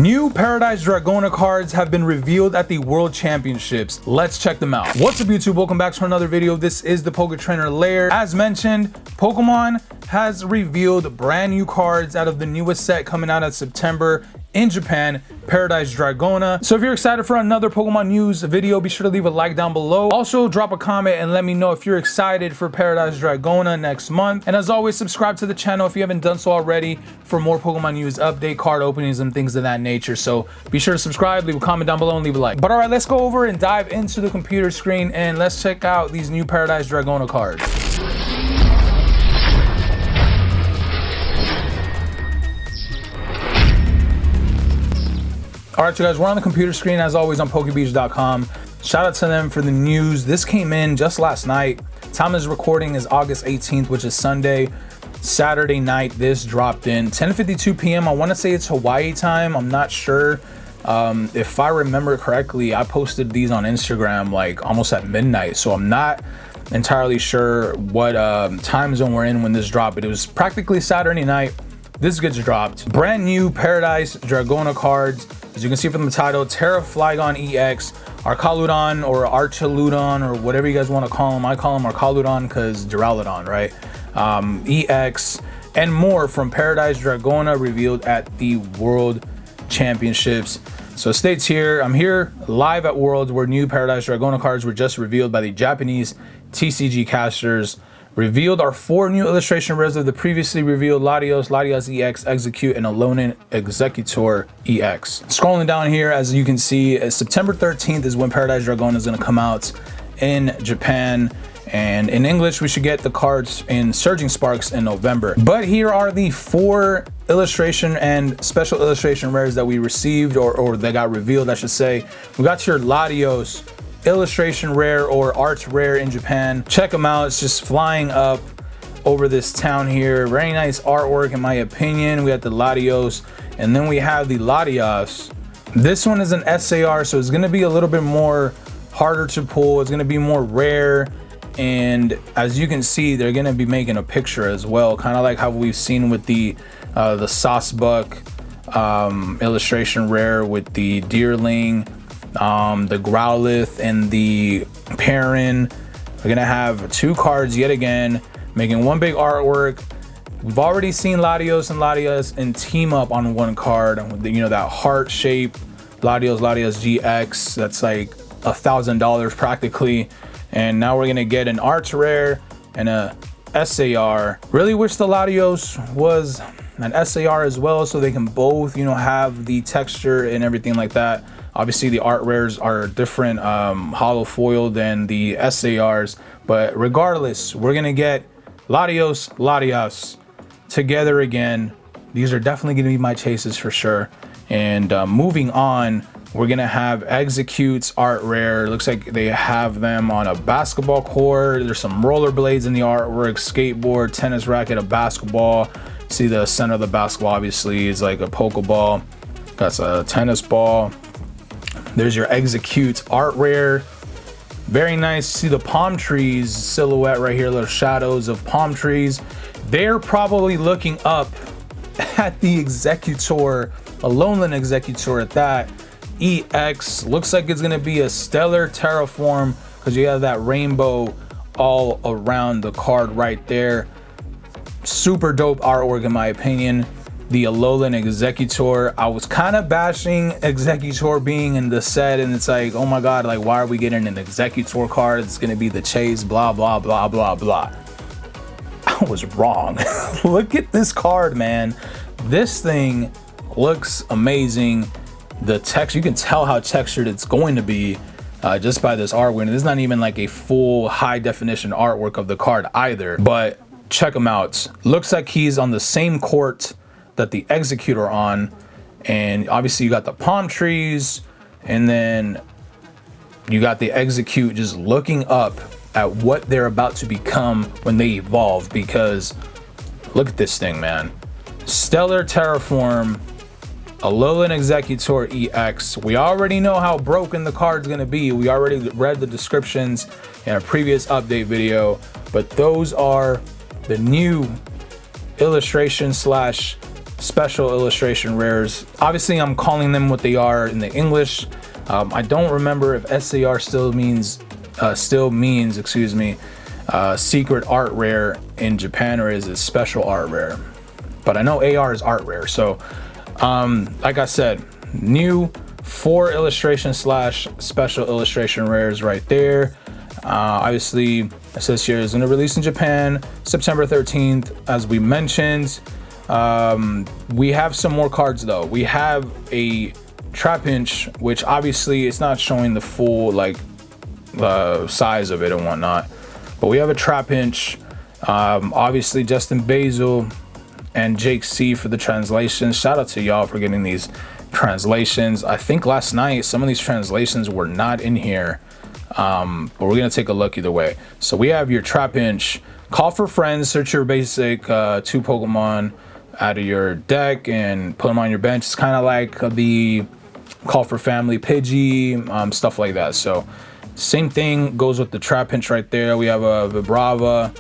New Paradise Dragona cards have been revealed at the World Championships. Let's check them out. What's up, YouTube? Welcome back to another video. This is the poketrainerlair. As mentioned, Pokemon has revealed brand new cards out of the newest set coming out in September in Japan, Paradise Dragona. So if you're excited for another Pokemon news video, be sure to leave a like down below. Also drop a comment and let me know if you're excited for Paradise Dragona next month. And as always, subscribe to the channel if you haven't done so already for more Pokemon news, update, card openings, and things of that nature. So be sure to subscribe, leave a comment down below, and leave a like. But all right, let's go over and dive into the computer screen and let's check out these new Paradise Dragona cards. All right, you guys, we're on the computer screen as always on pokebeach.com. Shout out to them for the news. This came in just last night. Time is recording is August 18th, which is Sunday. Saturday night, this dropped in 10:52 p.m. I want to say it's Hawaii time. I'm not sure. If I remember correctly, I posted these on Instagram like almost at midnight. So I'm not entirely sure what time zone we're in when this dropped, but it was practically Saturday night. This gets dropped. Brand new Paradise Dragona cards. As you can see from the title, Flygon EX, Archaludon or Archaludon or whatever you guys want to call him. I call him Archaludon because Duraludon, right? EX and more from Paradise Dragona revealed at the World Championships. So it states here, I'm here live at Worlds where new Paradise Dragona cards were just revealed by the Japanese TCG casters. Revealed are 4 new illustration rares of the previously revealed Latias, Latias EX, Execute, and Alolan Exeggutor EX. Scrolling down here, as you can see, September 13th is when Paradise Dragona is going to come out in Japan. And in English, we should get the cards in Surging Sparks in November. But here are the 4 illustration and special illustration rares that we received, or that got revealed, I should say. We got your Latios illustration rare or art rare in Japan. Check them out. It's just flying up over this town here. Very nice artwork in my opinion. We got the Latios and then we have the Latias. This one is an SAR, so it's going to be a little bit more harder to pull. It's going to be more rare, and as you can see, they're going to be making a picture as well, kind of like how we've seen with the Saucebuck illustration rare with the Deerling, the Growlithe and the Perrin. We're gonna have 2 cards yet again, making one big artwork. We've already seen Latios and Latias and team up on one card. You know, that heart shape Latios GX, that's like $1,000 practically. And now we're gonna get an art rare and a SAR. Really wish the Latios was an SAR as well, so they can both, you know, have the texture and everything like that. Obviously the art rares are different hollow foil than the SARs, but regardless, we're gonna get Latias together again. These are definitely gonna be my chases for sure. And moving on, we're gonna have Execute's art rare. Looks like they have them on a basketball court. There's some rollerblades in the artwork, skateboard, tennis racket, a basketball. See the center of the basketball obviously is like a Pokeball. Got a tennis ball. There's your Execute art rare. Very nice. See the palm trees silhouette right here, little shadows of palm trees. They're probably looking up at the Exeggutor, Alolan Exeggutor at that. EX looks like it's gonna be a stellar terraform because you have that rainbow all around the card right there. Super dope artwork in my opinion. The Alolan Exeggutor. I was kind of bashing Exeggutor being in the set, and it's like, oh my god, like why are we getting an Exeggutor card? It's gonna be the chase, blah blah blah blah blah. I was wrong. Look at this card, man. This thing looks amazing. The text, you can tell how textured it's going to be just by this artwork. And this is not even like a full high definition artwork of the card either, but check him out. Looks like he's on the same court that the Exeggutor on, and obviously you got the palm trees, and then you got the Execute just looking up at what they're about to become when they evolve, because look at this thing, man. Stellar terraform Alolan Exeggutor EX. We already know how broken the card's gonna be. We already read the descriptions in a previous update video, but those are the new illustration slash special illustration rares. Obviously, I'm calling them what they are in the English. I don't remember if SAR still means, excuse me, secret art rare in Japan, or is it special art rare? But I know AR is art rare. So, like I said, new 4 illustration / special illustration rares right there. Obviously, it says here is going to release in Japan September 13th, as we mentioned. We have some more cards though. We have a Hinch, which obviously it's not showing the full like size of it and whatnot, but we have a Hinch. Obviously Justin Basil and Jake C for the translations. Shout out to y'all for getting these translations. I think last night some of these translations were not in here, but we're gonna take a look either way. So we have your Hinch. Call for friends, search your basic 2 Pokemon out of your deck and put them on your bench. It's kind of like the Call for Family Pidgey, stuff like that. So same thing goes with the Hinch right there. We have a Vibrava.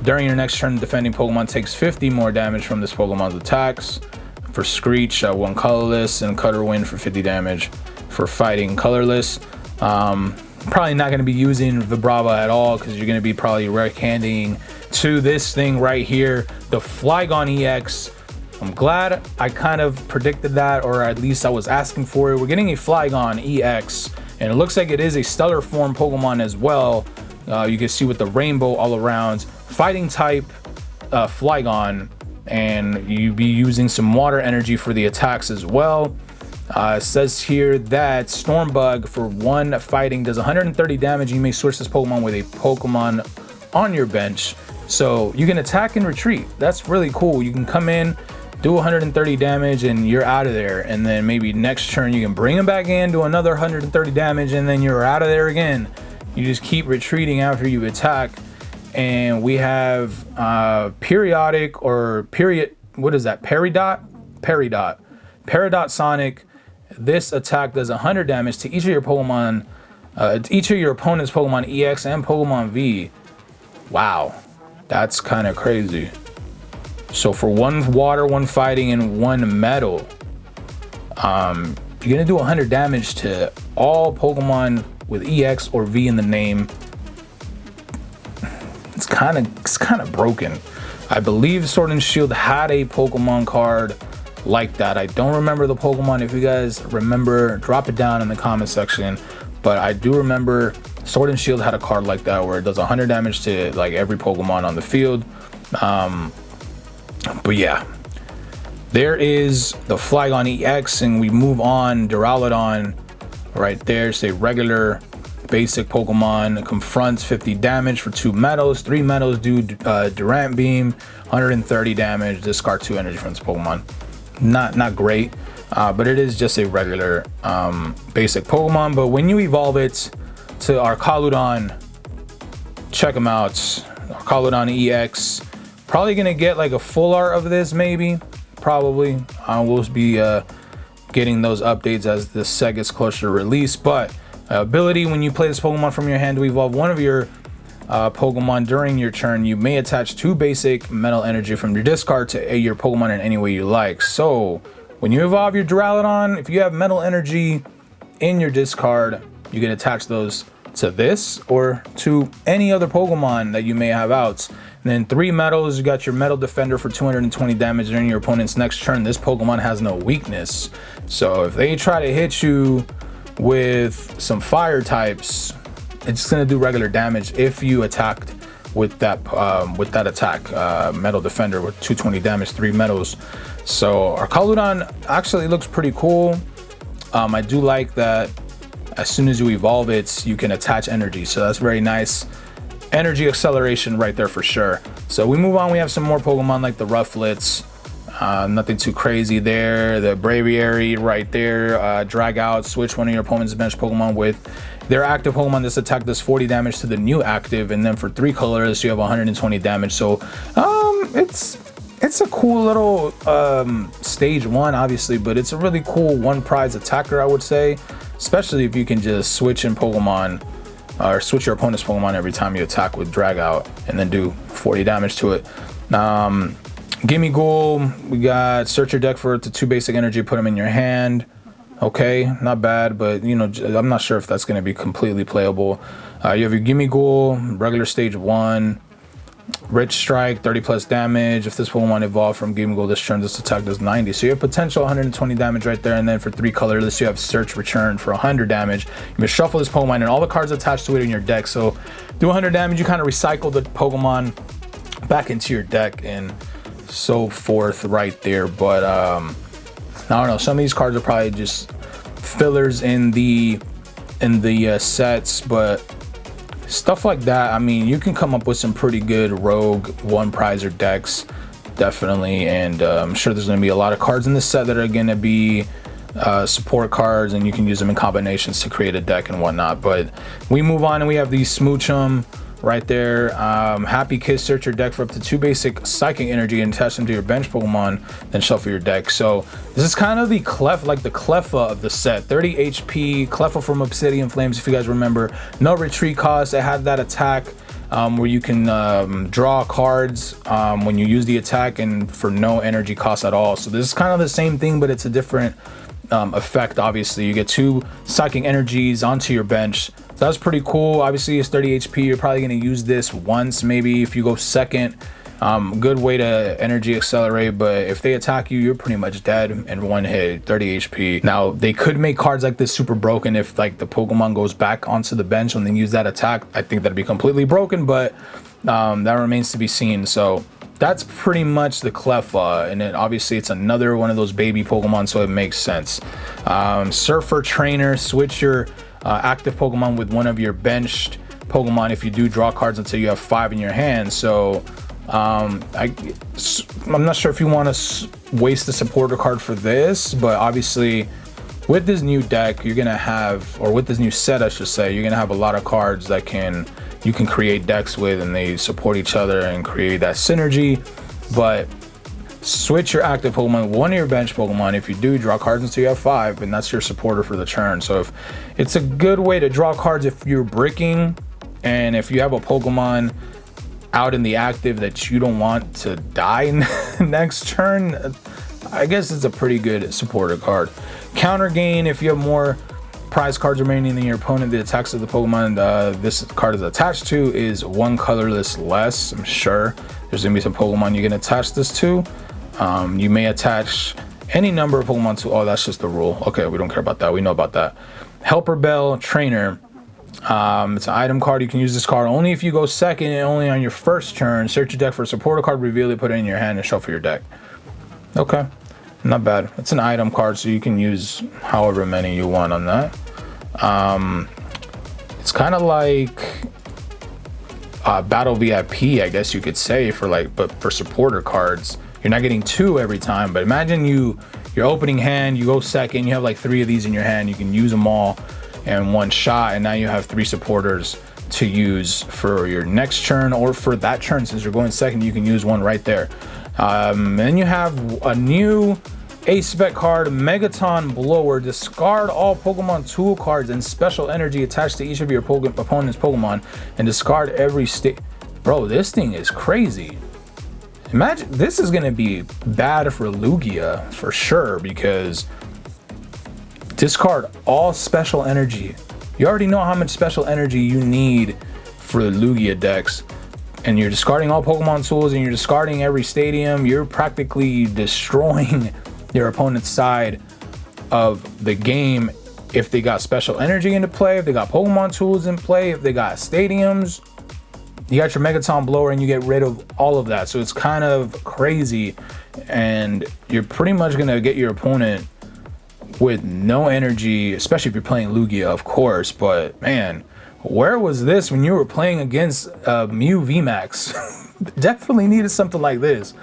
During your next turn, defending Pokemon takes 50 more damage from this Pokemon's attacks. For Screech, 1 colorless, and Cutter Wind for 50 damage for fighting colorless. Probably not going to be using Vibrava at all, because you're going to be probably rare candying to this thing right here, the Flygon EX. I'm glad I kind of predicted that, or at least I was asking for it. We're getting a Flygon EX, and it looks like it is a stellar form Pokemon as well. You can see with the rainbow all around. Fighting type Flygon, and you be using some water energy for the attacks as well. It says here that Stormbug for 1 fighting does 130 damage. You may switch this Pokemon with a Pokemon on your bench, so you can attack and retreat. That's really cool. You can come in, do 130 damage, and you're out of there. And then maybe next turn you can bring him back in, do another 130 damage, and then you're out of there again. You just keep retreating after you attack. And we have periodic or period. What is that? Peridot. Peridot Sonic. This attack does 100 damage to each of your Pokemon, each of your opponent's Pokemon EX and Pokemon V. Wow, that's kind of crazy. So for 1 water, 1 fighting, and 1 metal, you're gonna do 100 damage to all Pokemon with EX or V in the name. It's kind of broken. I believe Sword and Shield had a Pokemon card like that. I don't remember the Pokemon. If you guys remember, drop it down in the comment section. But I do remember Sword and Shield had a card like that where it does 100 damage to like every Pokemon on the field. But yeah, there is the Flygon EX, and we move on. Duraludon right there. It's a regular basic Pokemon. Confronts 50 damage for 2 metals. 3 metals do Durant Beam, 130 damage. Discard 2 energy from this Pokemon. Not great, but it is just a regular basic Pokemon. But when you evolve it to Arcaludon, check them out. Arcaludon EX. Probably gonna get like a full art of this, maybe. Probably. We'll be getting those updates as the set gets closer to release. But ability: when you play this Pokemon from your hand to evolve one of your Pokemon during your turn, you may attach 2 basic metal energy from your discard to your Pokemon in any way you like. So when you evolve your Duraludon, if you have metal energy in your discard, you can attach those to this or to any other Pokemon that you may have out. And then 3 metals, you got your Metal Defender for 220 damage during your opponent's next turn. This Pokemon has no weakness, so if they try to hit you with some fire types, it's gonna do regular damage if you attacked with that attack. Metal Defender with 220 damage, 3 metals. So Arcaludon actually looks pretty cool. I do like that as soon as you evolve it, you can attach energy, so that's very nice. Energy acceleration right there for sure. So we move on. We have some more Pokemon like the Rufflets. Nothing too crazy there. The Braviary right there. Drag out, switch one of your opponent's bench Pokemon with their active Pokemon. This attack does 40 damage to the new active, and then for 3 colors you have 120 damage. So it's a cool little stage 1, obviously, but it's a really cool 1 prize attacker, I would say, especially if you can just switch in Pokemon or switch your opponent's Pokemon every time you attack with drag out and then do 40 damage to it. Gimme Ghoul, we got search your deck for up to 2 basic energy, put them in your hand. Okay, not bad, but you know, I'm not sure if that's going to be completely playable. You have your Gimme Ghoul, regular stage 1, Rich Strike, 30 plus damage. If this Pokemon evolved from Gimme Ghoul, this turn this attack does 90. So you have potential 120 damage right there, and then for 3 colorless, you have Search Return for 100 damage. You may shuffle this Pokemon and all the cards attached to it in your deck. So do 100 damage, you kind of recycle the Pokemon back into your deck and so forth right there. But I don't know, some of these cards are probably just fillers in the sets, but stuff like that, I mean, you can come up with some pretty good rogue one prizer decks, definitely. And I'm sure there's going to be a lot of cards in this set that are going to be support cards, and you can use them in combinations to create a deck and whatnot. But we move on, and we have these Smoochum right there. Happy Kiss, search your deck for up to 2 basic psychic energy and attach them to your bench Pokemon, then shuffle your deck. So this is kind of the Cleffa of the set. 30 HP, Cleffa from Obsidian Flames, if you guys remember. No retreat cost. It had that attack where you can draw cards when you use the attack, and for no energy cost at all. So this is kind of the same thing, but it's a different effect. Obviously, you get 2 psychic energies onto your bench. So that's pretty cool. Obviously, it's 30 HP. You're probably going to use this once, maybe if you go second. Good way to energy accelerate, but if they attack you, you're pretty much dead in 1 hit. 30 HP. Now, they could make cards like this super broken if like the Pokemon goes back onto the bench and then use that attack. I think that'd be completely broken, but that remains to be seen. So that's pretty much the Cleffa, and then obviously it's another one of those baby Pokemon, so it makes sense. Surfer Trainer, switch your active Pokemon with one of your benched Pokemon if you do draw cards until you have 5 in your hand. So I'm not sure if you want to waste the supporter card for this, but obviously with this new deck you're gonna have, or with this new set I should say, you're gonna have a lot of cards that you can create decks with, and they support each other and create that synergy. But switch your active Pokemon with one of your bench Pokemon. If you do, draw cards until you have 5, and that's your supporter for the turn. So if it's a good way to draw cards if you're bricking, and if you have a Pokemon out in the active that you don't want to die next turn, I guess it's a pretty good supporter card. Counter Gain, if you have more prize cards remaining than your opponent, the attacks of the Pokemon this card is attached to is 1 colorless less. I'm sure there's gonna be some Pokemon you can attach this to. You may attach any number of Pokemon to, oh, that's just the rule. Okay, we don't care about that, we know about that. Helper Bell Trainer, it's an item card. You can use this card only if you go second and only on your first turn. Search your deck for a supporter card, reveal it, put it in your hand, and shuffle your deck. Okay, not bad. It's an item card, so you can use however many you want on that. It's kind of like Battle VIP, I guess you could say, but for supporter cards. You're not getting 2 every time, but imagine your opening hand, you go second, you have like 3 of these in your hand, you can use them all in 1 shot, and now you have 3 supporters to use for your next turn, or for that turn. Since you're going second, you can use 1 right there. Then you have a new Ace Spec card, Megaton Blower. Discard all Pokemon tool cards and special energy attached to each of your opponent's Pokemon, and discard every state. Bro, this thing is crazy. Imagine, this is going to be bad for Lugia for sure, because discard all special energy. You already know how much special energy you need for the Lugia decks, and you're discarding all Pokemon tools, and you're discarding every stadium. You're practically destroying your opponent's side of the game if they got special energy into play, if they got Pokemon tools in play, if they got stadiums. You got your Megaton Blower, and you get rid of all of that. So it's kind of crazy, and you're pretty much gonna get your opponent with no energy, especially if you're playing Lugia, of course. But man, where was this when you were playing against Mew VMAX? Definitely needed something like this.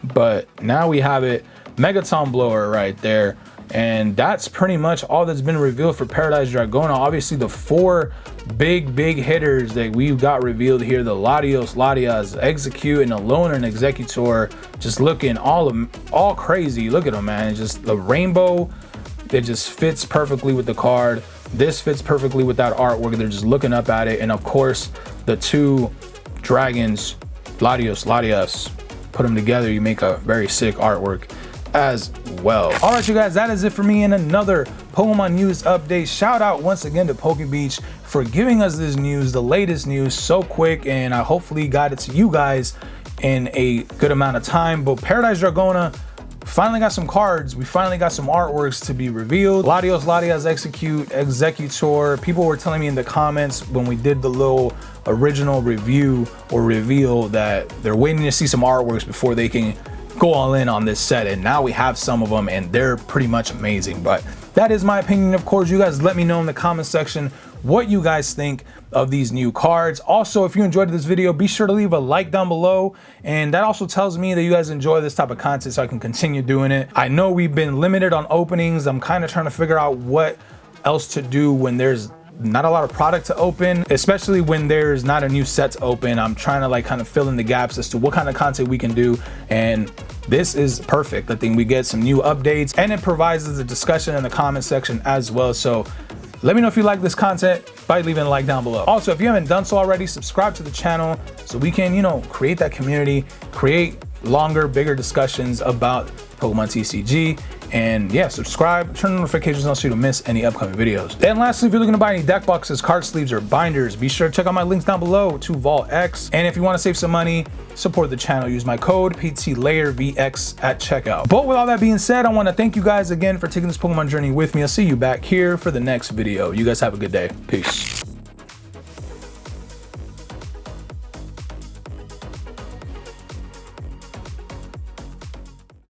But now we have it, Megaton Blower right there. And that's pretty much all that's been revealed for Paradise Dragona. Obviously, the 4 big hitters that we've got revealed here, the Latias, Execute, and Alone and Exeggutor, just looking all crazy. Look at them, man. It's just the rainbow, it just fits perfectly with the card. This fits perfectly with that artwork. They're just looking up at it. And of course, the 2 dragons, Latias, put them together, you make a very sick artwork as well. All right, you guys, that is it for me in another Pokemon news update. Shout out once again to PokeBeach for giving us this news, the latest news, so quick, and I hopefully got it to you guys in a good amount of time. But Paradise Dragona finally got some cards. We finally got some artworks to be revealed. Latias, exeggutor. People were telling me in the comments when we did the little original review or reveal that they're waiting to see some artworks before they can go all in on this set, and now we have some of them and they're pretty much amazing. But that is my opinion. Of course, you guys let me know in the comment section what you guys think of these new cards. Also, if you enjoyed this video, be sure to leave a like down below, and that also tells me that you guys enjoy this type of content so I can continue doing it. I know we've been limited on openings. I'm kind of trying to figure out what else to do when there's not a lot of product to open, especially when there's not a new set to open. I'm trying to like kind of fill in the gaps as to what kind of content we can do, and this is perfect. I think we get some new updates and it provides us a discussion in the comment section as well. So let me know if you like this content by leaving a like down below. Also, if you haven't done so already, subscribe to the channel so we can, you know, create that community, create longer, bigger discussions about Pokemon TCG. And yeah, subscribe, turn on notifications on so you don't miss any upcoming videos. And lastly, if you're looking to buy any deck boxes, card sleeves, or binders, be sure to check out my links down below to VaultX. And if you want to save some money, support the channel, use my code PTLairVX at checkout. But with all that being said, I want to thank you guys again for taking this Pokemon journey with me. I'll see you back here for the next video. You guys have a good day. Peace.